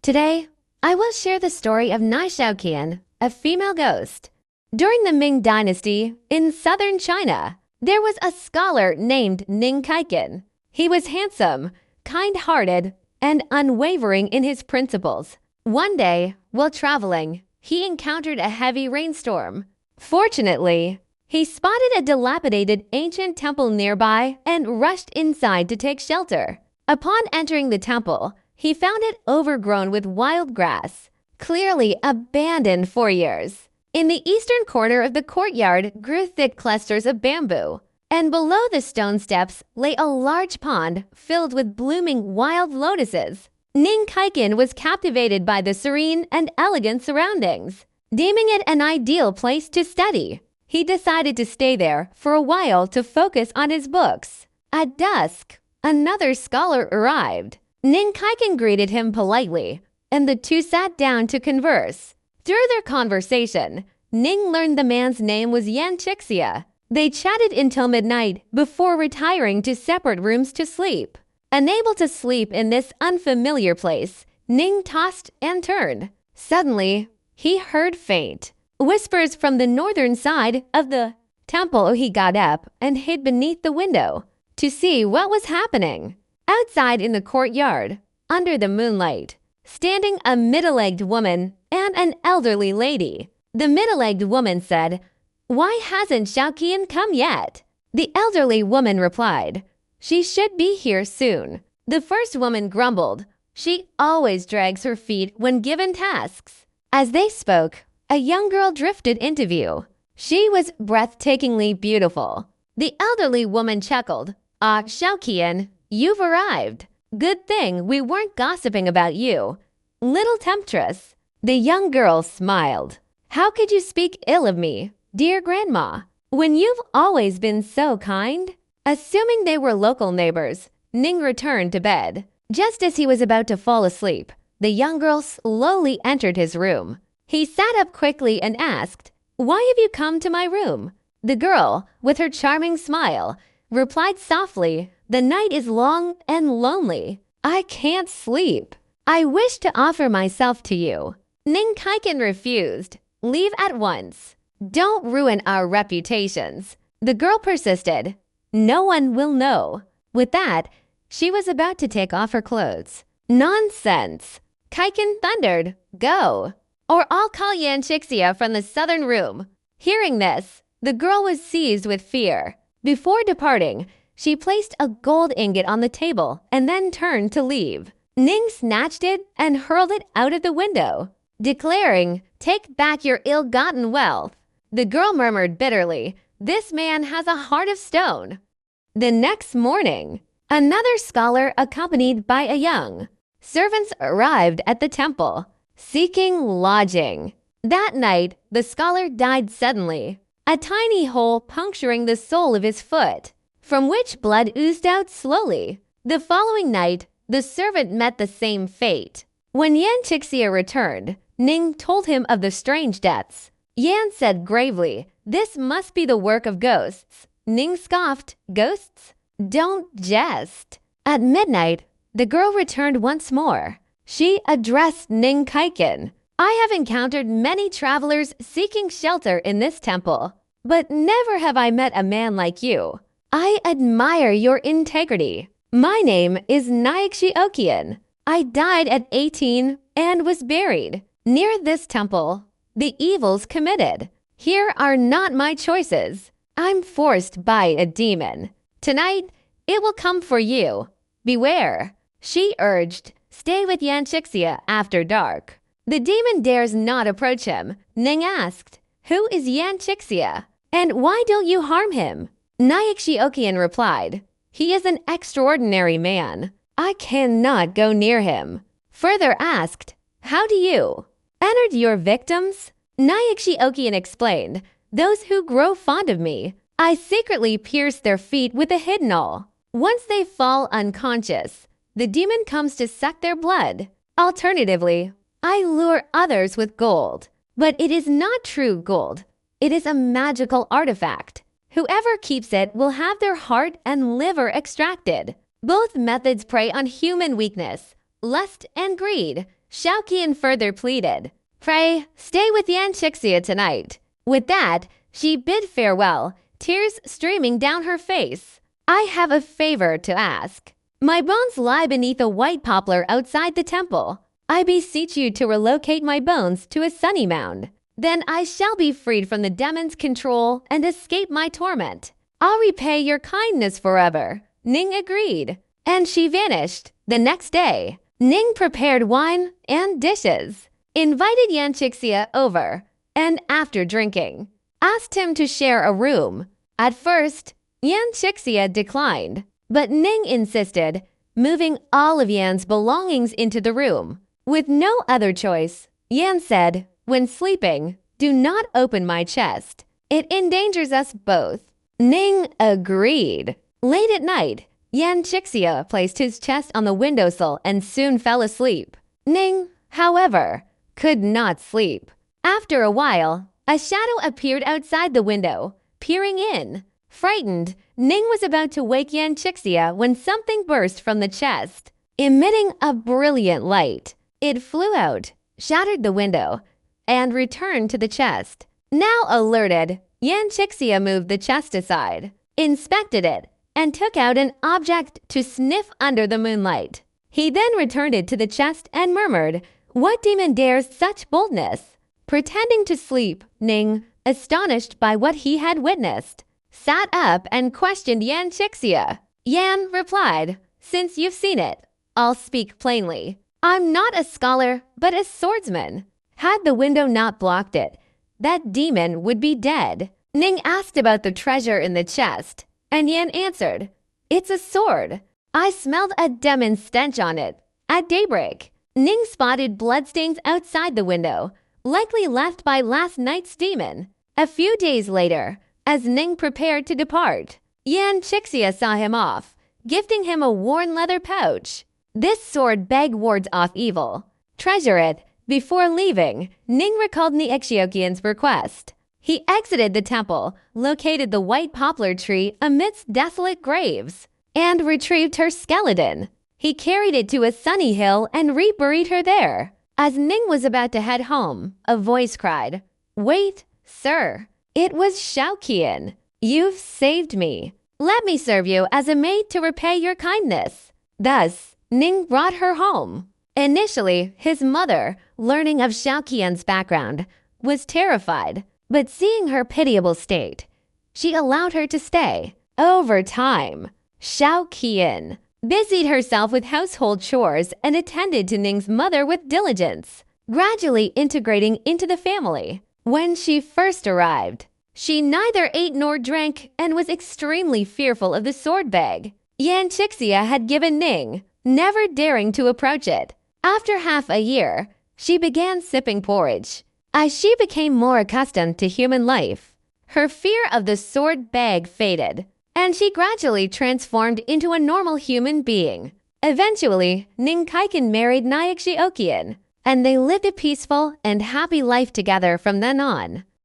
Today, I will share the story of Nie xiaoqian, a female ghost. During the Ming Dynasty in southern China, there was a scholar named Nie xiaoqian. He was handsome, kind-hearted, and unwavering in his principles. One day, while traveling, he encountered a heavy rainstorm. Fortunately, he spotted a dilapidated ancient temple nearby and rushed inside to take shelter. Upon entering the temple, he found it overgrown with wild grass, clearly abandoned for years. In the eastern corner of the courtyard grew thick clusters of bamboo, and below the stone steps lay a large pond filled with blooming wild lotuses. Nie xiaoqian was captivated by the serene and elegant surroundings. Deeming it an ideal place to study, he decided to stay there for a while to focus on his books. At dusk, another scholar arrived. Nie xiaoqian greeted him politely, and the two sat down to converse. Through their conversation, Ning learned the man's name was xiaoqian. They chatted until midnight before retiring to separate rooms to sleep. Unable to sleep in this unfamiliar place, Ning tossed and turned. Suddenly, he heard faint whispers from the northern side of the temple. He got up and hid beneath the window to see what was happening. Outside in the courtyard, under the moonlight, standing a middle-aged woman and an elderly lady. The middle-aged woman said, "Why hasn't xiaoqian come yet?" The elderly woman replied, "She should be here soon." The first woman grumbled, "She always drags her feet when given tasks." As they spoke, a young girl drifted into view. She was breathtakingly beautiful. The elderly woman chuckled, "Ah, xiaoqian, you've arrived. Good thing we weren't gossiping about you, little temptress." The young girl smiled. "How could you speak ill of me, dear grandma, when you've always been so kind?" Assuming they were local neighbors, Ning returned to bed. Just as he was about to fall asleep, the young girl slowly entered his room. He sat up quickly and asked, "Why have you come to my room?" The girl, with her charming smile, replied softly, "The night is long and lonely. I can't sleep. I wish to offer myself to you." Nie xiaoqian refused. "Leave at once. Don't ruin our reputations." The girl persisted. "No one will know." With that, she was about to take off her clothes. "Nonsense!" xiaoqian thundered. "Go, or I'll call xiaoqian from the southern room." Hearing this, the girl was seized with fear. Before departing, she placed a gold ingot on the table and then turned to leave. Ning snatched it and hurled it out of the window, declaring, "Take back your ill-gotten wealth." The girl murmured bitterly, "This man has a heart of stone." The next morning, another scholar accompanied by a young servant arrived at the temple, seeking lodging. That night, the scholar died suddenly, a tiny hole puncturing the sole of his foot, from which blood oozed out slowly. The following night, the servant met the same fate. When xiaoqian returned, Ning told him of the strange deaths. Yan said gravely, "This must be the work of ghosts." Ning scoffed, "Ghosts? Don't jest." At midnight, the girl returned once more. She addressed Nie xiaoqian. "I have encountered many travelers seeking shelter in this temple, but never have I met a man like you. I admire your integrity. My name is Nie xiaoqian. I died at 18 and was buried near this temple. The evils committed here are not my choices. I'm forced by a demon. Tonight, it will come for you. Beware." She urged, "Stay with xiaoqian after dark." The demon dares not approach him. Ning asked, "Who is xiaoqian? And why don't you harm him?" Nie xiaoqian replied, "He is an extraordinary man. I cannot go near him." Further asked, "How do you entered your victims?" Nie xiaoqian explained, "Those who grow fond of me, I secretly pierce their feet with a hidden awl. Once they fall unconscious, the demon comes to suck their blood. Alternatively, I lure others with gold. But it is not true gold. It is a magical artifact. Whoever keeps it will have their heart and liver extracted. Both methods prey on human weakness, lust, and greed. Xiaoqian further pleaded, "Pray, stay with Yan Qixia tonight." With that, she bid farewell, tears streaming down her face. "I have a favor to ask. My bones lie beneath a white poplar outside the temple. I beseech you to relocate my bones to a sunny mound. Then I shall be freed from the demon's control and escape my torment. I'll repay your kindness forever." Ning agreed, and she vanished. The next day, Ning prepared wine and dishes, invited Yan Qixia over, and after drinking, asked him to share a room. At first, Yan Qixia declined, but Ning insisted, moving all of Yan's belongings into the room. With no other choice, Yan said, "When sleeping, do not open my chest. It endangers us both." Ning agreed. Late at night, Yan Qixia placed his chest on the windowsill and soon fell asleep. Ning, however, could not sleep. After a while, a shadow appeared outside the window, peering in. Frightened, Ning was about to wake Yan Qixia when something burst from the chest, emitting a brilliant light. It flew out, shattered the window, and returned to the chest. Now alerted, Yan Qixia moved the chest aside, inspected it, and took out an object to sniff under the moonlight. He then returned it to the chest and murmured, "What demon dares such boldness?" Pretending to sleep, Ning, astonished by what he had witnessed, sat up and questioned Yan Qixia. Yan replied, "Since you've seen it, I'll speak plainly. I'm not a scholar, but a swordsman. Had the window not blocked it, that demon would be dead." Ning asked about the treasure in the chest, and Yan answered, "It's a sword. I smelled a demon stench on it at daybreak." Ning spotted bloodstains outside the window, likely left by last night's demon. A few days later, as Ning prepared to depart, Yan Qixia saw him off, gifting him a worn leather pouch. This sword bag wards off evil. Treasure it. Before leaving, Ning recalled Xiaoqian's request. He exited the temple, located the white poplar tree amidst desolate graves, and retrieved her skeleton. He carried it to a sunny hill and reburied her there. As Ning was about to head home, a voice cried, "Wait, sir. It was Xiaoqian. You've saved me. Let me serve you as a maid to repay your kindness." Thus, Ning brought her home. Initially, his mother, learning of Xiaoqian's background, was terrified, but seeing her pitiable state, she allowed her to stay. Over time, Xiaoqian busied herself with household chores and attended to Ning's mother with diligence, gradually integrating into the family. When she first arrived, she neither ate nor drank and was extremely fearful of the sword bag Yan Qixia had given Ning, never daring to approach it. After half a year, she began sipping porridge. As she became more accustomed to human life, her fear of the sword bag faded, and she gradually transformed into a normal human being. Eventually, Ning Kaiken married Xiaoqian, and they lived a peaceful and happy life together from then on.